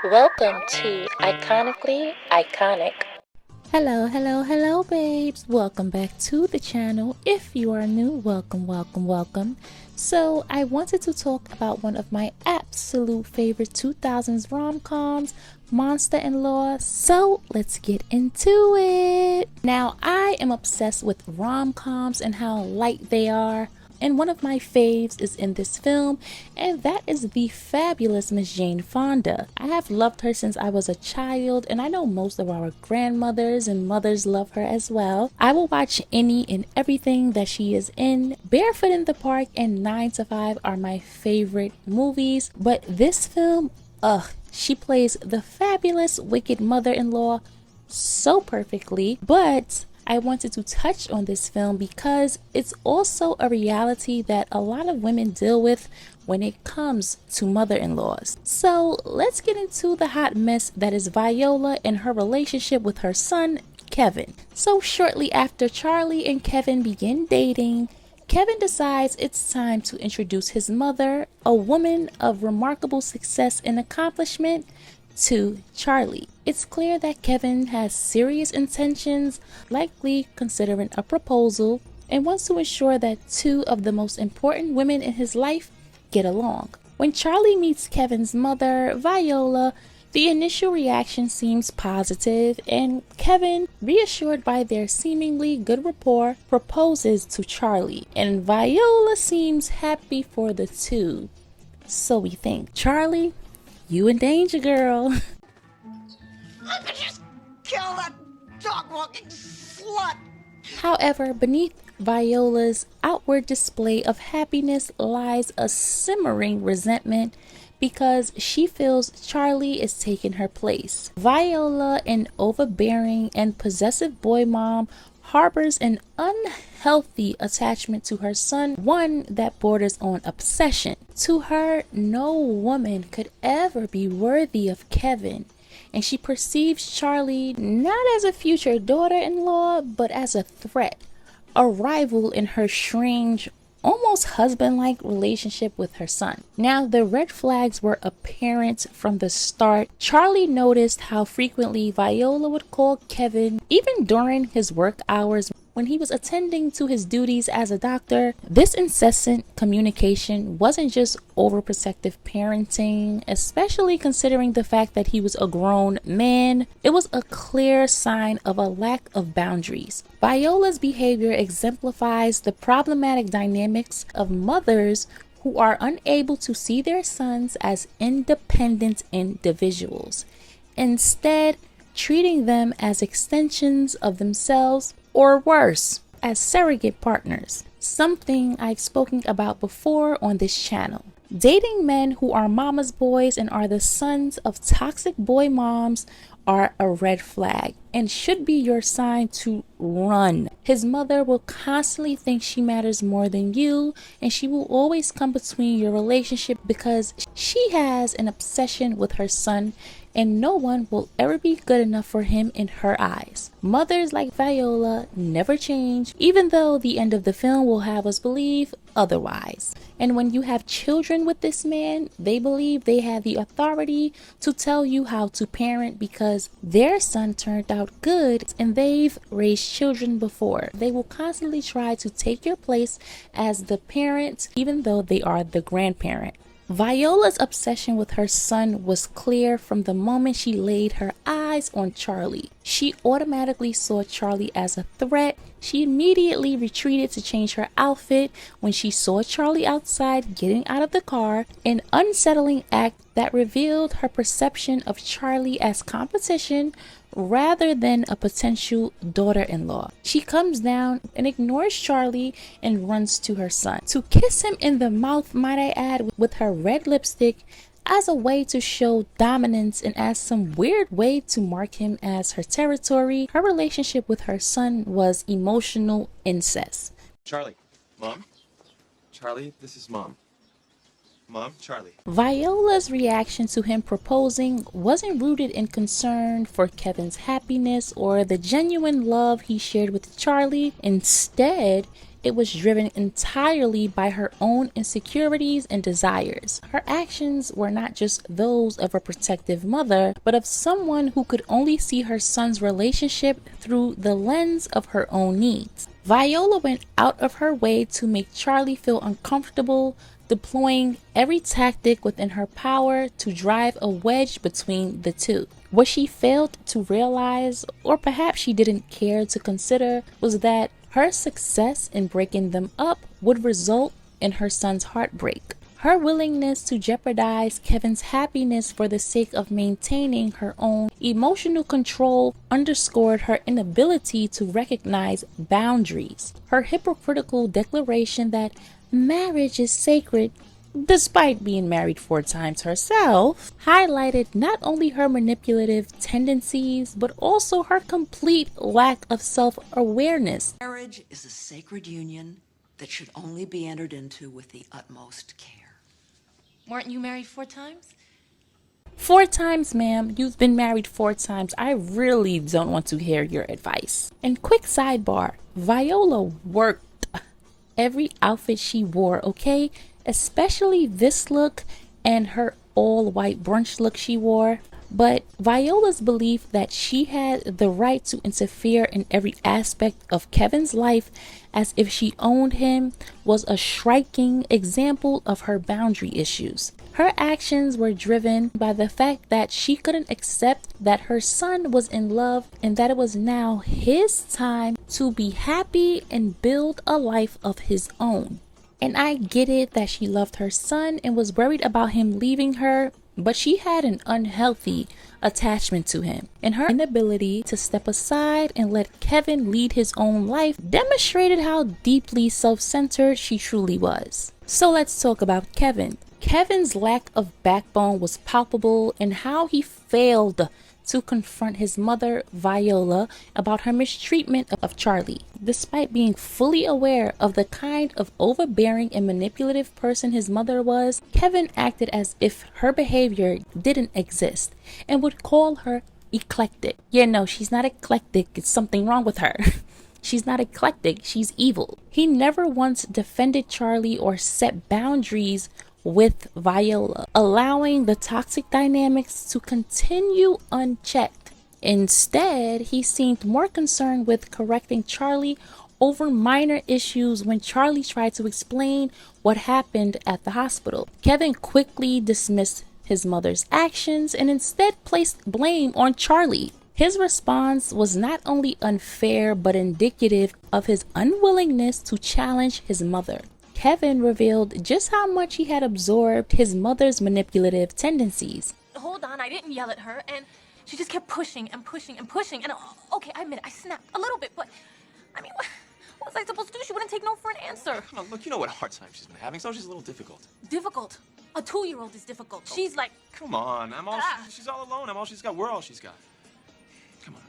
Welcome to Iconically Iconic. Hello, babes. Welcome back to the channel. If you are new, welcome. So, I wanted to talk about one of my absolute favorite 2000s rom-coms, Monster in Law. So, let's get into it. Now, I am obsessed with rom-coms and how light they are. And one of my faves is in this film, and that is the fabulous Miss Jane Fonda. I have loved her since I was a child, and I know most of our grandmothers and mothers love her as well. I will watch any and everything that she is in. Barefoot in the Park and 9 to 5 are my favorite movies, but this film, she plays the fabulous wicked mother-in-law so perfectly. But I wanted to touch on this film because it's also a reality that a lot of women deal with when it comes to mother-in-laws. So let's get into the hot mess that is Viola and her relationship with her son, Kevin. So shortly after Charlie and Kevin begin dating, Kevin decides it's time to introduce his mother, a woman of remarkable success and accomplishment, to Charlie. It's clear that Kevin has serious intentions, likely considering a proposal, and wants to ensure that two of the most important women in his life get along. When Charlie meets Kevin's mother, Viola, the initial reaction seems positive, and Kevin, reassured by their seemingly good rapport, proposes to Charlie, and Viola seems happy for the two. So we think, Charlie, you in danger, girl. I could just kill that dog-walking slut! However, beneath Viola's outward display of happiness lies a simmering resentment because she feels Charlie is taking her place. Viola, an overbearing and possessive boy mom, harbors an unhealthy attachment to her son, one that borders on obsession. To her, no woman could ever be worthy of Kevin, and she perceives Charlie not as a future daughter-in-law, but as a threat, a rival in her strange, almost husband-like relationship with her son. Now, the red flags were apparent from the start. Charlie noticed how frequently Viola would call Kevin, even during his work hours when he was attending to his duties as a doctor. This incessant communication wasn't just overprotective parenting, especially considering the fact that he was a grown man. It was a clear sign of a lack of boundaries. Viola's behavior exemplifies the problematic dynamics of mothers who are unable to see their sons as independent individuals, instead treating them as extensions of themselves, or worse, as surrogate partners, something I've spoken about before on this channel. Dating men who are mama's boys and are the sons of toxic boy moms are a red flag and should be your sign to run. His mother will constantly think she matters more than you, and she will always come between your relationship because she has an obsession with her son, and no one will ever be good enough for him in her eyes. Mothers like Viola never change, even though the end of the film will have us believe otherwise. And when you have children with this man, they believe they have the authority to tell you how to parent because their son turned out good and they've raised children before. They will constantly try to take your place as the parent, even though they are the grandparent. Viola's obsession with her son was clear from the moment she laid her eyes on Charlie. She automatically saw Charlie as a threat. She immediately retreated to change her outfit when she saw Charlie outside getting out of the car, an unsettling act that revealed her perception of Charlie as competition rather than a potential daughter-in-law. She comes down and ignores Charlie and runs to her son to kiss him in the mouth, might I add, with her red lipstick, as a way to show dominance and as some weird way to mark him as her territory. Her relationship with her son was emotional incest. Charlie. Mom? Charlie, this is Mom. Mom, Charlie. Viola's reaction to him proposing wasn't rooted in concern for Kevin's happiness or the genuine love he shared with Charlie. Instead, it was driven entirely by her own insecurities and desires. Her actions were not just those of a protective mother, but of someone who could only see her son's relationship through the lens of her own needs. Viola went out of her way to make Charlie feel uncomfortable, deploying every tactic within her power to drive a wedge between the two. What she failed to realize, or perhaps she didn't care to consider, was that her success in breaking them up would result in her son's heartbreak. Her willingness to jeopardize Kevin's happiness for the sake of maintaining her own emotional control underscored her inability to recognize boundaries. Her hypocritical declaration that marriage is sacred, despite being married 4 times herself, highlighted not only her manipulative tendencies, but also her complete lack of self-awareness. Marriage is a sacred union that should only be entered into with the utmost care. Weren't you married 4 times? 4 times, ma'am. You've been married 4 times. I really don't want to hear your advice. And quick sidebar, Viola worked every outfit she wore, okay? Especially this look and her all-white brunch look she wore. But Viola's belief that she had the right to interfere in every aspect of Kevin's life as if she owned him was a striking example of her boundary issues. Her actions were driven by the fact that she couldn't accept that her son was in love and that it was now his time to be happy and build a life of his own. And I get it that she loved her son and was worried about him leaving her, but she had an unhealthy attachment to him, and her inability to step aside and let Kevin lead his own life demonstrated how deeply self-centered she truly was. So let's talk about Kevin. Kevin's lack of backbone was palpable in how he failed to confront his mother, Viola, about her mistreatment of Charlie. Despite being fully aware of the kind of overbearing and manipulative person his mother was, Kevin acted as if her behavior didn't exist and would call her eclectic. Yeah, no, she's not eclectic. It's something wrong with her. She's not eclectic. She's evil. He never once defended Charlie or set boundaries with Viola, allowing the toxic dynamics to continue unchecked. Instead, he seemed more concerned with correcting Charlie over minor issues when Charlie tried to explain what happened at the hospital. Kevin quickly dismissed his mother's actions and instead placed blame on Charlie. His response was not only unfair but indicative of his unwillingness to challenge his mother. Kevin revealed just how much he had absorbed his mother's manipulative tendencies. Hold on, I didn't yell at her, and she just kept pushing and pushing and pushing. And okay, I admit it, I snapped a little bit, but I mean, what was I supposed to do? She wouldn't take no for an answer. Come on, look, you know what hard time she's been having, so she's a little difficult. Difficult? A 2-year-old is difficult. She's like... Come on, she's all alone. I'm all she's got. We're all she's got. Come on.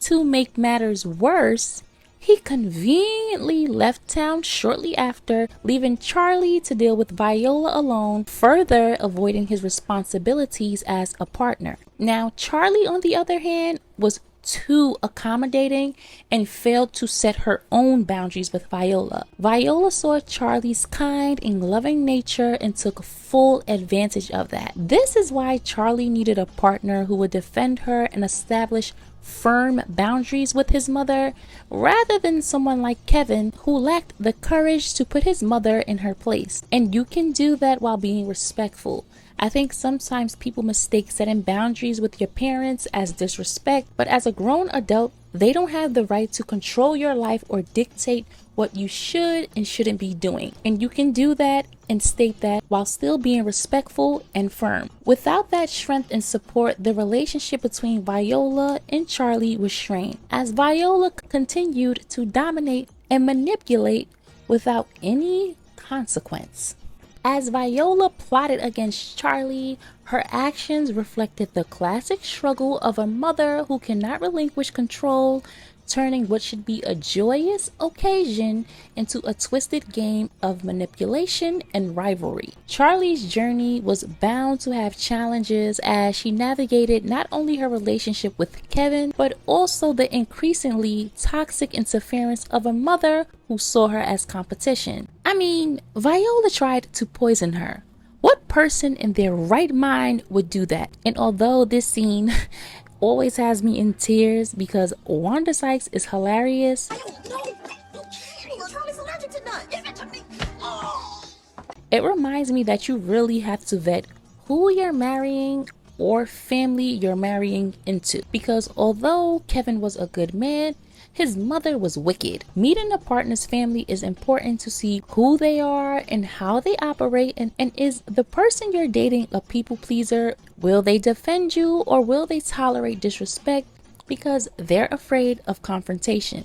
To make matters worse, he conveniently left town shortly after, leaving Charlie to deal with Viola alone, further avoiding his responsibilities as a partner. Now, Charlie, on the other hand, was too accommodating and failed to set her own boundaries with Viola. Viola saw Charlie's kind and loving nature and took full advantage of that. This is why Charlie needed a partner who would defend her and establish firm boundaries with his mother, rather than someone like Kevin who lacked the courage to put his mother in her place. And you can do that while being respectful. I think sometimes people mistake setting boundaries with your parents as disrespect, but as a grown adult, they don't have the right to control your life or dictate what you should and shouldn't be doing. And you can do that and state that while still being respectful and firm. Without that strength and support, the relationship between Viola and Charlie was strained, as Viola continued to dominate and manipulate without any consequence. As Viola plotted against Charlie, her actions reflected the classic struggle of a mother who cannot relinquish control turning what should be a joyous occasion into a twisted game of manipulation and rivalry. Charlie's journey was bound to have challenges as she navigated not only her relationship with Kevin, but also the increasingly toxic interference of a mother who saw her as competition. I mean, Viola tried to poison her. What person in their right mind would do that? And although this scene always has me in tears because Wanda Sykes is hilarious, Charlie's allergic to nuts. Give it to me. it reminds me that you really have to vet who you're marrying or family you're marrying into. Because although Kevin was a good man, his mother was wicked. Meeting a partner's family is important to see who they are and how they operate, and is the person you're dating a people pleaser? Will they defend you or will they tolerate disrespect because they're afraid of confrontation?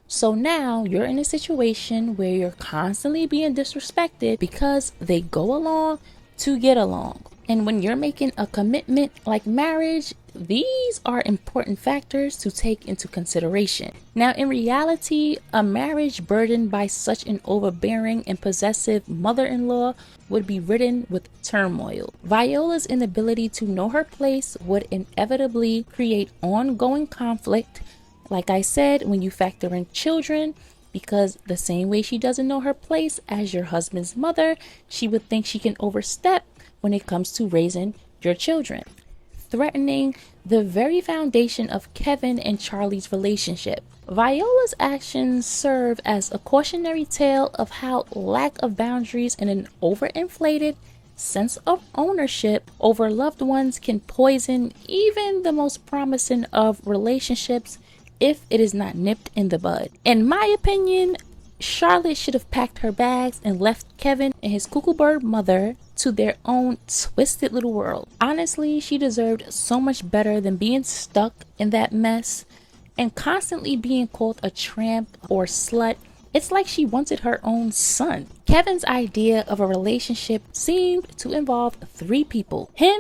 So now you're in a situation where you're constantly being disrespected because they go along to get along. And when you're making a commitment like marriage, these are important factors to take into consideration. Now, in reality, a marriage burdened by such an overbearing and possessive mother-in-law would be ridden with turmoil. Viola's inability to know her place would inevitably create ongoing conflict. Like I said, when you factor in children, because the same way she doesn't know her place as your husband's mother, she would think she can overstep when it comes to raising your children, threatening the very foundation of Kevin and Charlie's relationship. Viola's actions serve as a cautionary tale of how lack of boundaries and an overinflated sense of ownership over loved ones can poison even the most promising of relationships if it is not nipped in the bud. In my opinion, Charlotte should have packed her bags and left Kevin and his cuckoo bird mother to their own twisted little world. Honestly, she deserved so much better than being stuck in that mess and constantly being called a tramp or slut. It's like she wanted her own son. Kevin's idea of a relationship seemed to involve three people: him,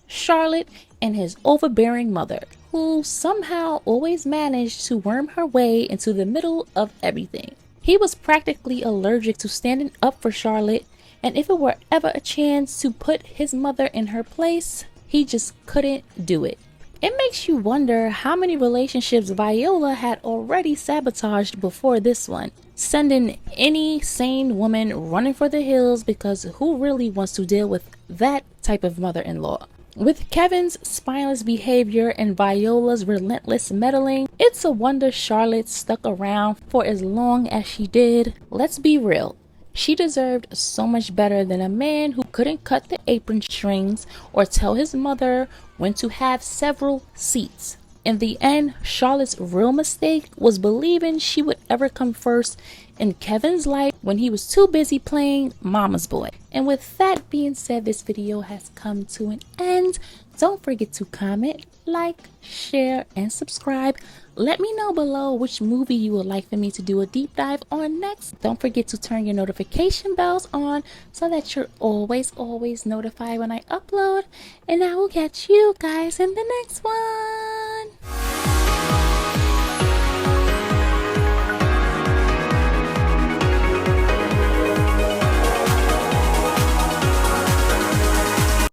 Charlotte, and his overbearing mother, who somehow always managed to worm her way into the middle of everything. He was practically allergic to standing up for Charlotte, and if it were ever a chance to put his mother in her place, he just couldn't do it. It makes you wonder how many relationships Viola had already sabotaged before this one, sending any sane woman running for the hills, because who really wants to deal with that type of mother-in-law? With Kevin's spineless behavior and Viola's relentless meddling, it's a wonder Charlotte stuck around for as long as she did. Let's be real. She deserved so much better than a man who couldn't cut the apron strings or tell his mother when to have several seats. In the end, Charlotte's real mistake was believing she would ever come first in Kevin's life when he was too busy playing mama's boy. And with that being said, this video has come to an end. Don't forget to comment, like, share, and subscribe. Let me know below which movie you would like for me to do a deep dive on next. Don't forget to turn your notification bells on so that you're always notified when I upload. And I will catch you guys in the next one.